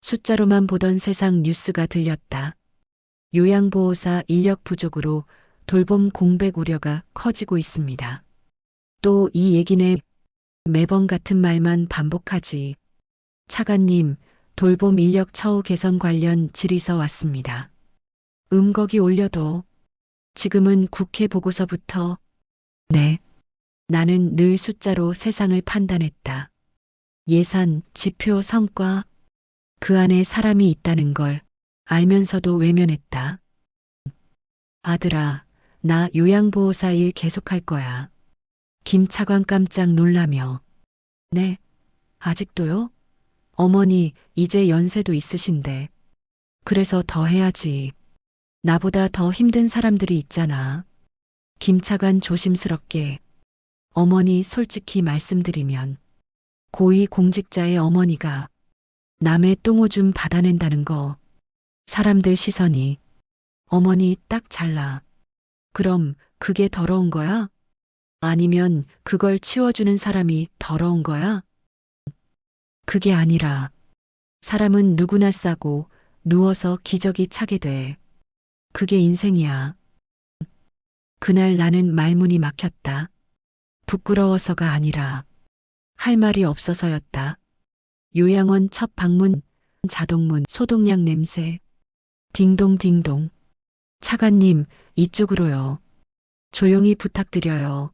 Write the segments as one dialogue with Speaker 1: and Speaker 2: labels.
Speaker 1: 숫자로만 보던 세상 뉴스가 들렸다. 요양보호사 인력 부족으로 돌봄 공백 우려가 커지고 있습니다. 또 이 얘기네. 매번 같은 말만 반복하지. 차관님, 돌봄 인력 처우 개선 관련 질의서 왔습니다. 거기 올려도. 지금은 국회 보고서부터. 네. 나는 늘 숫자로 세상을 판단했다. 예산, 지표, 성과. 그 안에 사람이 있다는 걸 알면서도 외면했다. 아들아, 나 요양보호사 일 계속할 거야. 김 차관 깜짝 놀라며. 네, 아직도요? 어머니, 이제 연세도 있으신데. 그래서 더 해야지. 나보다 더 힘든 사람들이 있잖아. 김 차관 조심스럽게. 어머니 솔직히 말씀드리면 고위 공직자의 어머니가 남의 똥오줌 받아낸다는 거 사람들 시선이 어머니 딱 잘라. 그럼 그게 더러운 거야? 아니면 그걸 치워주는 사람이 더러운 거야? 그게 아니라 사람은 누구나 싸고 누워서 기저귀 차게 돼. 그게 인생이야. 그날 나는 말문이 막혔다. 부끄러워서가 아니라 할 말이 없어서였다. 요양원 첫 방문, 자동문, 소독약 냄새. 딩동딩동. 차관님, 이쪽으로요. 조용히 부탁드려요.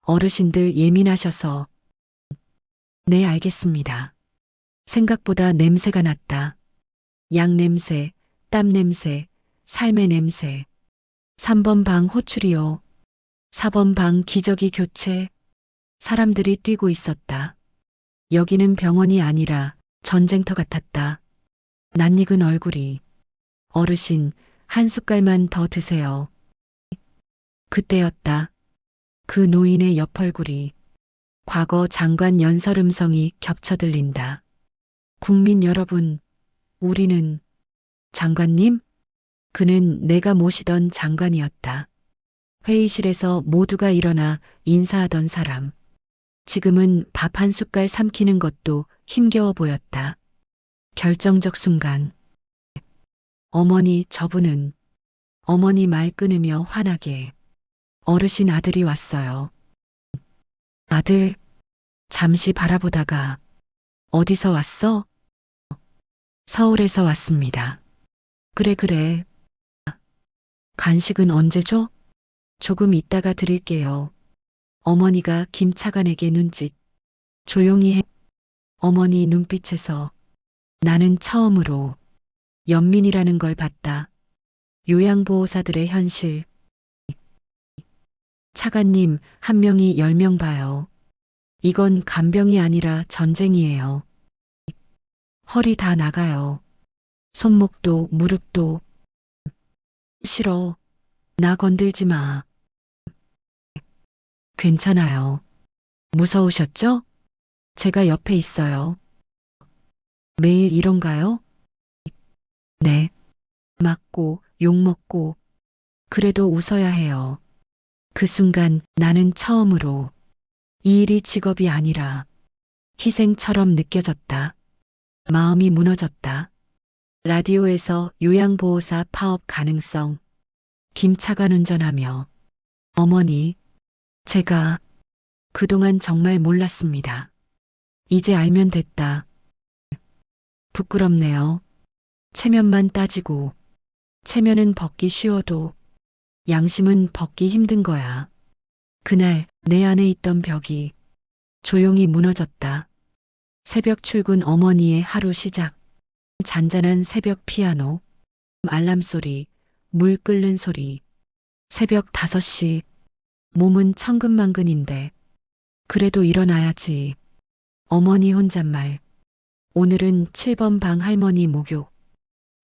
Speaker 1: 어르신들 예민하셔서. 네, 알겠습니다. 생각보다 냄새가 났다. 약 냄새, 땀 냄새, 삶의 냄새. 3번 방 호출이요. 4번 방 기저귀 교체. 사람들이 뛰고 있었다. 여기는 병원이 아니라 전쟁터 같았다. 낯익은 얼굴이. 어르신, 한 숟갈만 더 드세요. 그때였다. 그 노인의 옆얼굴이. 과거 장관 연설 음성이 겹쳐 들린다. 국민 여러분, 우리는. 장관님? 그는 내가 모시던 장관이었다. 회의실에서 모두가 일어나 인사하던 사람. 지금은 밥 한 숟갈 삼키는 것도 힘겨워 보였다. 결정적 순간. 어머니, 저분은. 어머니 말 끊으며 화나게. 어르신 아들이 왔어요. 아들. 잠시 바라보다가. 어디서 왔어? 서울에서 왔습니다. 그래. 간식은 언제 줘? 조금 이따가 드릴게요. 어머니가 김 차관에게 눈짓. 조용히 해. 어머니 눈빛에서 나는 처음으로 연민이라는 걸 봤다. 요양보호사들의 현실. 차관님, 한 명이 10명 봐요. 이건 간병이 아니라 전쟁이에요. 허리 다 나가요. 손목도 무릎도. 싫어. 나 건들지 마. 괜찮아요. 무서우셨죠? 제가 옆에 있어요. 매일 이런가요? 네. 맞고 욕먹고. 그래도 웃어야 해요. 그 순간 나는 처음으로 이 일이 직업이 아니라 희생처럼 느껴졌다. 마음이 무너졌다. 라디오에서 요양보호사 파업 가능성. 김 차관 운전하며. 어머니, 제가 그동안 정말 몰랐습니다. 이제 알면 됐다. 부끄럽네요. 체면만 따지고. 체면은 벗기 쉬워도 양심은 벗기 힘든 거야. 그날 내 안에 있던 벽이 조용히 무너졌다. 새벽 출근 어머니의 하루 시작. 잔잔한 새벽 피아노. 알람 소리, 물 끓는 소리. 새벽 5시. 몸은 천근만근인데 그래도 일어나야지. 어머니 혼잣말. 오늘은 7번 방 할머니 목욕.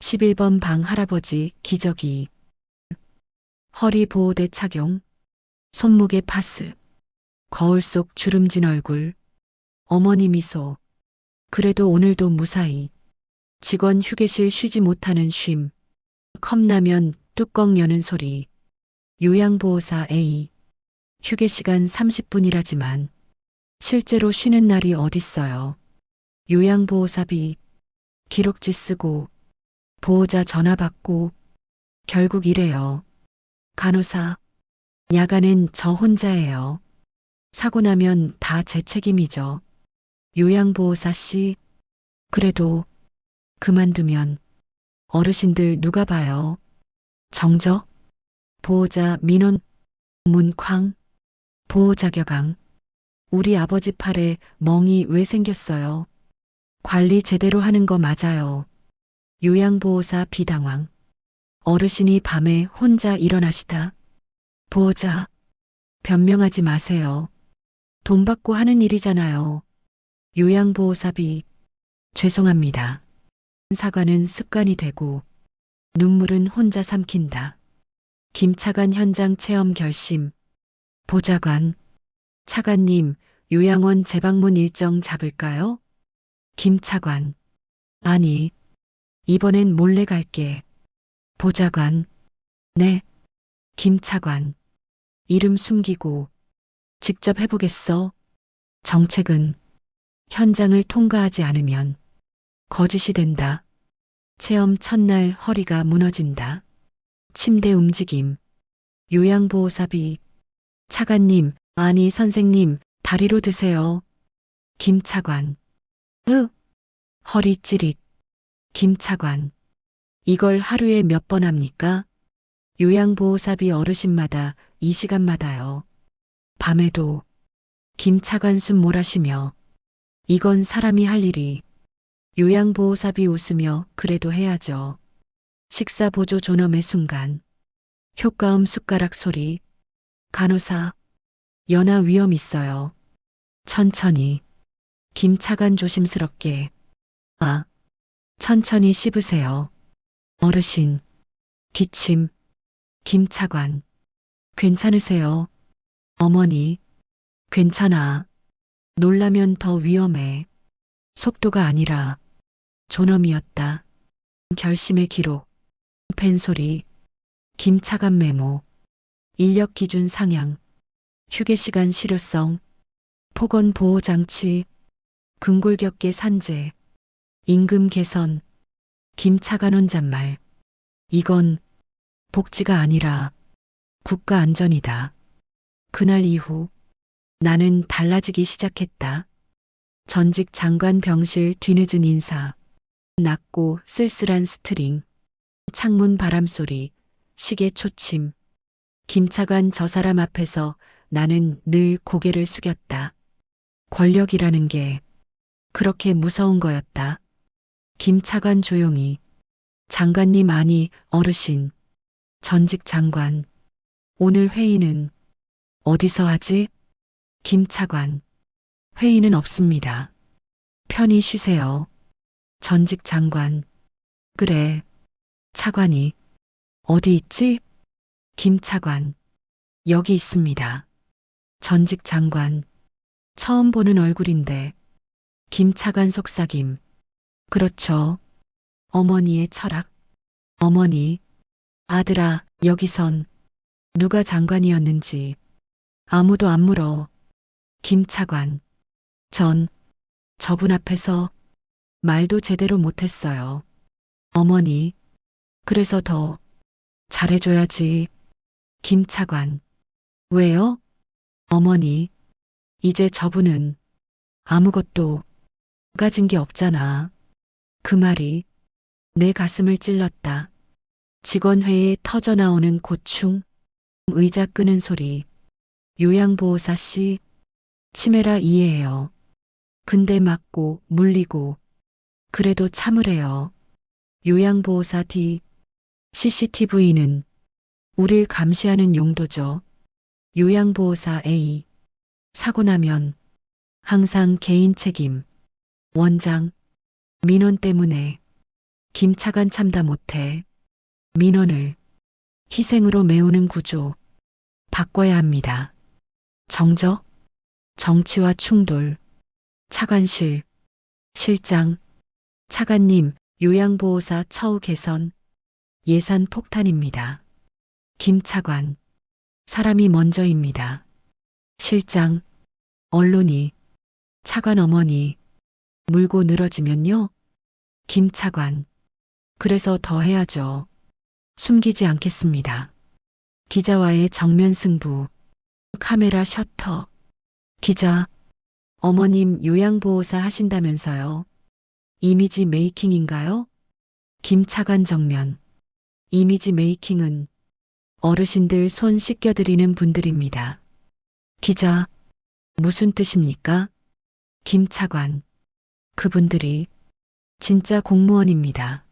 Speaker 1: 11번 방 할아버지 기저귀. 허리 보호대 착용. 손목에 파스. 거울 속 주름진 얼굴. 어머니 미소. 그래도 오늘도 무사히. 직원 휴게실 쉬지 못하는 쉼. 컵라면 뚜껑 여는 소리. 요양보호사 A. 휴게 시간 30분이라지만 실제로 쉬는 날이 어딨어요. 요양보호사 B. 기록지 쓰고 보호자 전화 받고 결국 이래요. 간호사, 야간엔 저 혼자예요. 사고 나면 다 제 책임이죠. 요양보호사 씨, 그래도 그만두면 어르신들 누가 봐요? 정적, 보호자 민원, 문쾅, 보호자 격앙. 우리 아버지 팔에 멍이 왜 생겼어요? 관리 제대로 하는 거 맞아요. 요양보호사 비당황. 어르신이 밤에 혼자 일어나시다. 보호자, 변명하지 마세요. 돈 받고 하는 일이잖아요. 요양보호사비, 죄송합니다. 사과는 습관이 되고 눈물은 혼자 삼킨다. 김차관 현장 체험 결심. 보좌관, 차관님, 요양원 재방문 일정 잡을까요? 김차관, 아니, 이번엔 몰래 갈게. 보좌관, 네. 김차관, 이름 숨기고 직접 해보겠어. 정책은 현장을 통과하지 않으면 거짓이 된다. 체험 첫날 허리가 무너진다. 침대 움직임. 요양보호사비. 차관님, 아니 선생님, 다리로 드세요. 김차관. 허리 찌릿. 김차관. 이걸 하루에 몇 번 합니까? 요양보호사비 어르신마다 이 시간마다요. 밤에도. 김차관 숨 몰아쉬며. 이건 사람이 할 일이. 요양보호사비 웃으며 그래도 해야죠. 식사 보조 존엄의 순간. 효과음 숟가락 소리. 간호사. 연하 위험 있어요. 천천히. 김차관 조심스럽게. 아. 천천히 씹으세요. 어르신. 기침. 김차관. 괜찮으세요? 어머니. 괜찮아. 놀라면 더 위험해. 속도가 아니라 존엄이었다. 결심의 기록. 펜소리. 김차관 메모. 인력 기준 상향. 휴게 시간 실효성. 폭언 보호 장치. 근골격계 산재. 임금 개선. 김차관 혼잣말. 이건 복지가 아니라 국가 안전이다. 그날 이후 나는 달라지기 시작했다. 전직 장관 병실 뒤늦은 인사. 낮고 쓸쓸한 스트링. 창문 바람소리. 시계 초침. 김차관 저 사람 앞에서 나는 늘 고개를 숙였다. 권력이라는 게 그렇게 무서운 거였다. 김차관 조용히. 장관님 아니 어르신. 전직 장관. 오늘 회의는 어디서 하지? 김차관. 회의는 없습니다. 편히 쉬세요. 전직 장관. 그래. 차관이. 어디 있지? 김차관. 여기 있습니다. 전직 장관. 처음 보는 얼굴인데. 김차관 속삭임. 그렇죠. 어머니의 철학. 어머니. 아들아, 여기선 누가 장관이었는지 아무도 안 물어. 김차관. 저분 앞에서 말도 제대로 못했어요. 어머니. 그래서 더 잘해줘야지. 김차관. 왜요? 어머니. 이제 저분은 아무것도 가진 게 없잖아. 그 말이 내 가슴을 찔렀다. 직원회의에 터져나오는 고충. 의자 끄는 소리. 요양보호사 씨. 치매라 이해해요. 근데 맞고 물리고 그래도 참으래요. 요양보호사 D. CCTV는 우릴 감시하는 용도죠. 요양보호사 A. 사고 나면 항상 개인 책임. 원장. 민원 때문에 김차관 참다 못해. 민원을 희생으로 메우는 구조 바꿔야 합니다. 정적, 정치와 충돌. 차관실. 실장. 차관님, 요양보호사 처우 개선. 예산 폭탄입니다. 김차관. 사람이 먼저입니다. 실장. 언론이 차관 어머니 물고 늘어지면요. 김 차관. 그래서 더 해야죠. 숨기지 않겠습니다. 기자와의 정면 승부. 카메라 셔터. 기자. 어머님 요양보호사 하신다면서요. 이미지 메이킹인가요? 김 차관 정면. 이미지 메이킹은 어르신들 손 씻겨드리는 분들입니다. 기자. 무슨 뜻입니까? 김 차관. 그분들이 진짜 공무원입니다.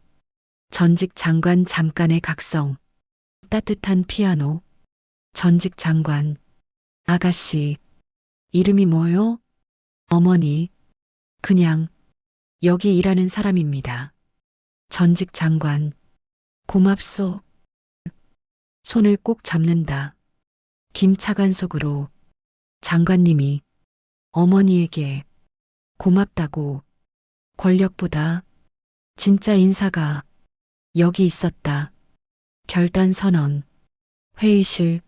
Speaker 1: 전직 장관 잠깐의 각성. 따뜻한 피아노. 전직 장관. 아가씨. 이름이 뭐요? 어머니. 그냥 여기 일하는 사람입니다. 전직 장관. 고맙소. 손을 꼭 잡는다. 김 차관 속으로 장관님이 어머니에게 고맙다고 권력보다 진짜 인사가 여기 있었다. 결단 선언. 회의실.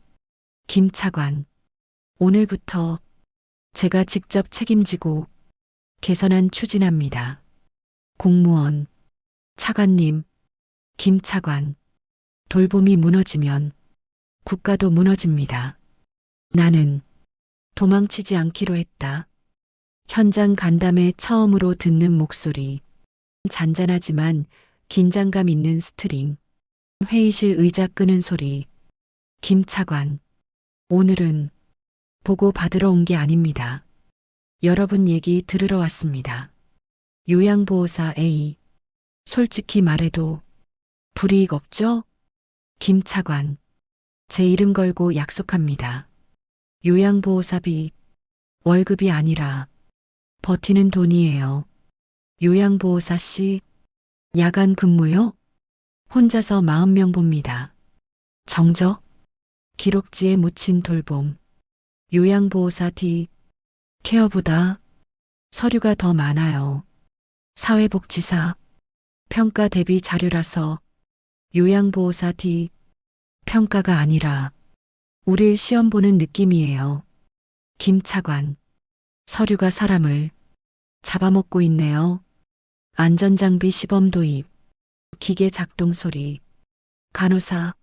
Speaker 1: 김 차관. 오늘부터 제가 직접 책임지고 개선안 추진합니다. 공무원. 차관님. 김 차관. 돌봄이 무너지면 국가도 무너집니다. 나는 도망치지 않기로 했다. 현장 간담회 처음으로 듣는 목소리. 잔잔하지만 긴장감 있는 스트링. 회의실 의자 끄는 소리. 김 차관. 오늘은 보고 받으러 온 게 아닙니다. 여러분 얘기 들으러 왔습니다. 요양보호사 A. 솔직히 말해도 불이익 없죠? 김 차관. 제 이름 걸고 약속합니다. 요양보호사 B. 월급이 아니라 버티는 돈이에요. 요양보호사 C. 야간 근무요? 혼자서 40명 봅니다. 정적. 기록지에 묻힌 돌봄. 요양보호사 D. 케어보다 서류가 더 많아요. 사회복지사. 평가 대비 자료라서. 요양보호사 D. 평가가 아니라 우릴 시험 보는 느낌이에요. 김 차관. 서류가 사람을 잡아먹고 있네요. 안전장비 시범 도입. 기계 작동 소리. 간호사.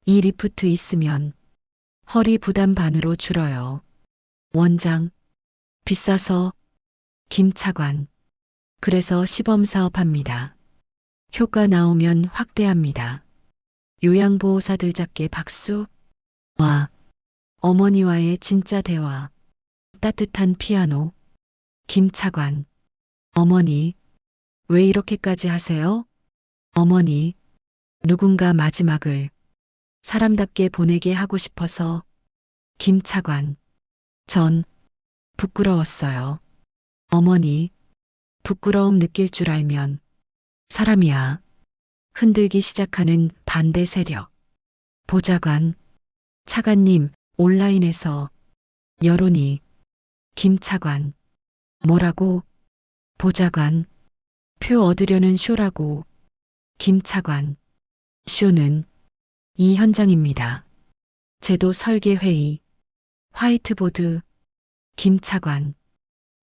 Speaker 1: 이 리프트 있으면 허리 부담 반으로 줄어요. 원장. 비싸서. 김 차관. 그래서 시범 사업합니다. 효과 나오면 확대합니다. 요양보호사들 작게 박수. 와. 어머니와의 진짜 대화. 따뜻한 피아노. 김 차관. 어머니. 왜 이렇게까지 하세요? 어머니. 누군가 마지막을 사람답게 보내게 하고 싶어서. 김 차관. 전 부끄러웠어요. 어머니. 부끄러움 느낄 줄 알면 사람이야. 흔들기 시작하는 반대 세력. 보좌관. 차관님, 온라인에서 여론이. 김 차관. 뭐라고? 보좌관. 표 얻으려는 쇼라고. 김 차관. 쇼는 이 현장입니다. 제도 설계 회의. 화이트보드. 김 차관.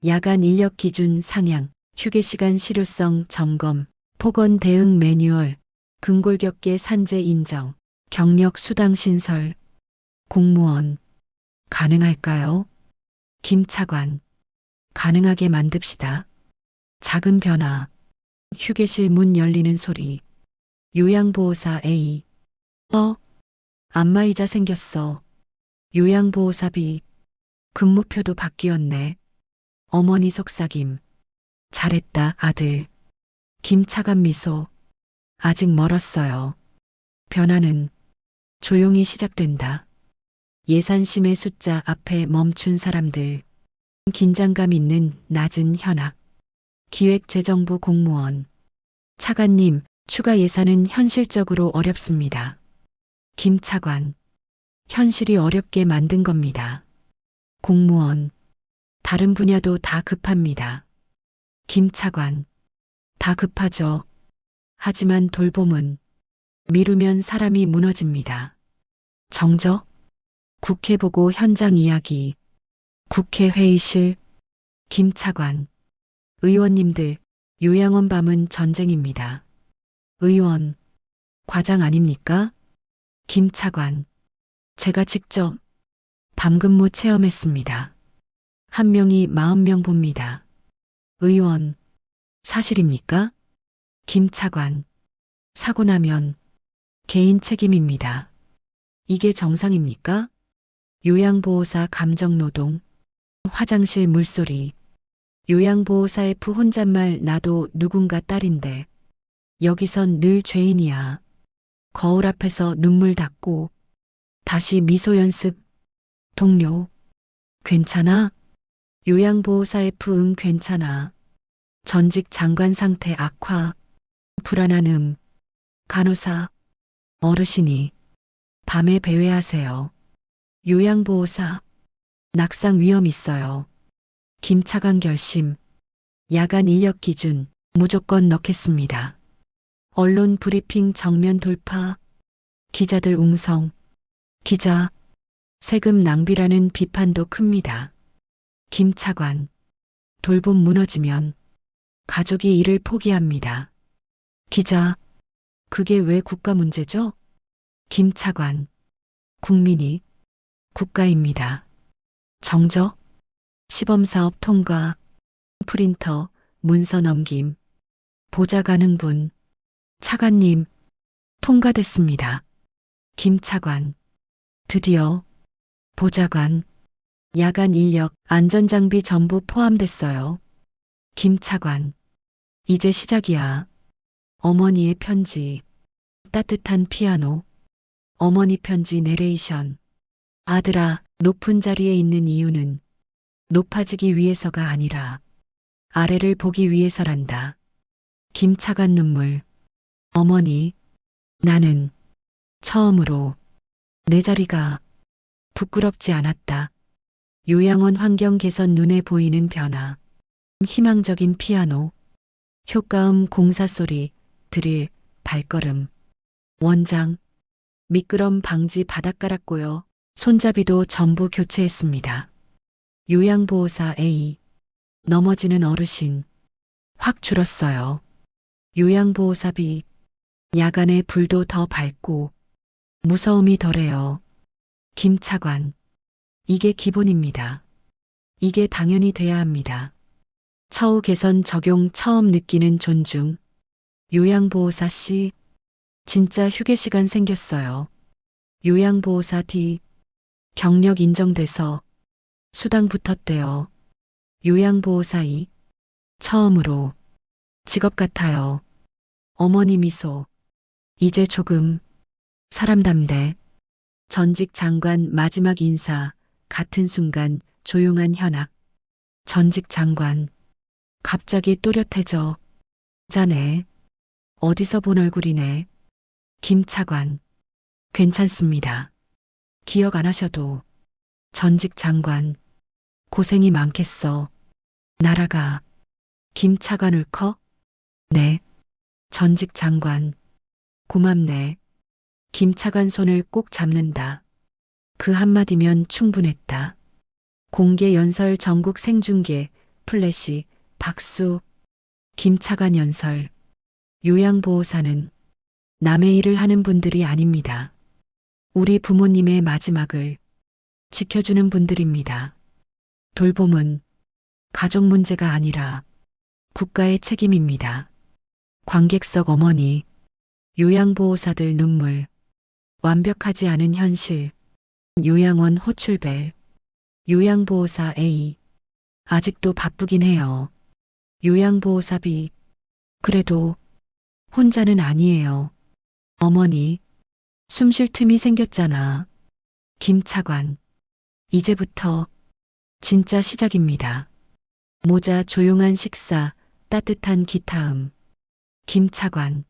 Speaker 1: 야간 인력 기준 상향. 휴게 시간 실효성 점검. 폭언 대응 매뉴얼. 근골격계 산재 인정. 경력 수당 신설. 공무원. 가능할까요? 김 차관. 가능하게 만듭시다. 작은 변화. 휴게실 문 열리는 소리. 요양보호사 A. 안마의자 생겼어. 요양보호사 B. 근무표도 바뀌었네. 어머니 속삭임. 잘했다, 아들. 김 차관 미소. 아직 멀었어요. 변화는 조용히 시작된다. 예산심의 숫자 앞에 멈춘 사람들. 긴장감 있는 낮은 현악. 기획재정부 공무원. 차관님, 추가 예산은 현실적으로 어렵습니다. 김 차관. 현실이 어렵게 만든 겁니다. 공무원. 다른 분야도 다 급합니다. 김 차관. 다 급하죠. 하지만 돌봄은 미루면 사람이 무너집니다. 정적. 국회 보고 현장 이야기. 국회 회의실. 김 차관. 의원님들, 요양원 밤은 전쟁입니다. 의원, 과장 아닙니까? 김차관, 제가 직접 밤근무 체험했습니다. 한 명이 40명 봅니다. 의원, 사실입니까? 김차관, 사고 나면 개인 책임입니다. 이게 정상입니까? 요양보호사 감정노동, 화장실 물소리, 요양보호사 F 혼잣말 나도 누군가 딸인데 여기선 늘 죄인이야. 거울 앞에서 눈물 닦고 다시 미소 연습. 동료, 괜찮아? 요양보호사 F 응 괜찮아. 전직 장관 상태 악화, 불안한 간호사, 어르신이 밤에 배회하세요. 요양보호사, 낙상 위험 있어요. 김차관 결심, 야간 인력 기준 무조건 넣겠습니다. 언론 브리핑 정면 돌파, 기자들 웅성, 기자, 세금 낭비라는 비판도 큽니다. 김차관, 돌봄 무너지면 가족이 일을 포기합니다. 기자, 그게 왜 국가 문제죠? 김차관, 국민이 국가입니다. 정적, 시범사업 통과, 프린터, 문서 넘김, 보좌 가능분, 차관님, 통과됐습니다. 김차관, 드디어 보좌관, 야간 인력, 안전장비 전부 포함됐어요. 김차관, 이제 시작이야. 어머니의 편지, 따뜻한 피아노, 어머니 편지 내레이션. 아들아, 높은 자리에 있는 이유는 높아지기 위해서가 아니라 아래를 보기 위해서란다. 김차관 눈물. 어머니, 나는 처음으로 내 자리가 부끄럽지 않았다. 요양원 환경 개선 눈에 보이는 변화. 희망적인 피아노. 효과음 공사 소리, 드릴, 발걸음. 원장, 미끄럼 방지 바닥 깔았고요. 손잡이도 전부 교체했습니다. 요양보호사 A. 넘어지는 어르신. 확 줄었어요. 요양보호사 B. 야간에 불도 더 밝고 무서움이 덜해요. 김차관. 이게 기본입니다. 이게 당연히 돼야 합니다. 처우 개선 적용 처음 느끼는 존중. 요양보호사 C. 진짜 휴게 시간 생겼어요. 요양보호사 D. 경력 인정돼서 수당 붙었대요. 요양보호사 E. 처음으로 직업 같아요. 어머니 미소. 이제 조금 사람답네. 전직 장관 마지막 인사. 같은 순간 조용한 현악. 전직 장관. 갑자기 또렷해져. 자네. 어디서 본 얼굴이네. 김차관. 괜찮습니다. 기억 안 하셔도 전직 장관. 고생이 많겠어. 나라가. 김차관 울컥? 네. 전직 장관. 고맙네. 김차관 손을 꼭 잡는다. 그 한마디면 충분했다. 공개 연설 전국 생중계, 플래시, 박수. 김차관 연설. 요양보호사는 남의 일을 하는 분들이 아닙니다. 우리 부모님의 마지막을 지켜주는 분들입니다. 돌봄은 가족 문제가 아니라 국가의 책임입니다. 관객석 어머니, 요양보호사들 눈물, 완벽하지 않은 현실, 요양원 호출벨, 요양보호사 A, 아직도 바쁘긴 해요. 요양보호사 B, 그래도 혼자는 아니에요. 어머니, 숨 쉴 틈이 생겼잖아. 김차관, 이제부터 진짜 시작입니다. 모자 조용한 식사, 따뜻한 기타음. 김차관,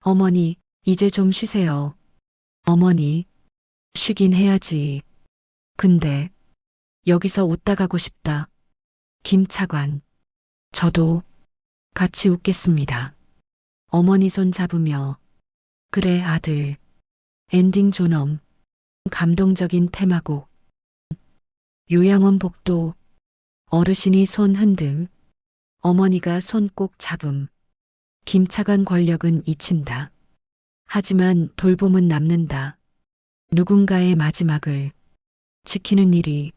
Speaker 1: 어머니, 이제 좀 쉬세요. 어머니, 쉬긴 해야지. 근데 여기서 웃다 가고 싶다. 김차관, 저도 같이 웃겠습니다. 어머니 손 잡으며, 그래 아들. 엔딩 존엄. 감동적인 테마곡. 요양원 복도. 어르신이 손 흔듦. 어머니가 손 꼭 잡음. 김차관 권력은 잊힌다. 하지만 돌봄은 남는다. 누군가의 마지막을 지키는 일이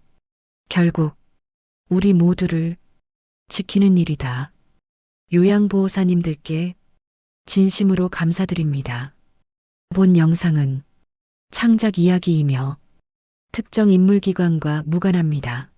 Speaker 1: 결국 우리 모두를 지키는 일이다. 요양보호사님들께 진심으로 감사드립니다. 본 영상은 창작 이야기이며 특정 인물 기관과 무관합니다.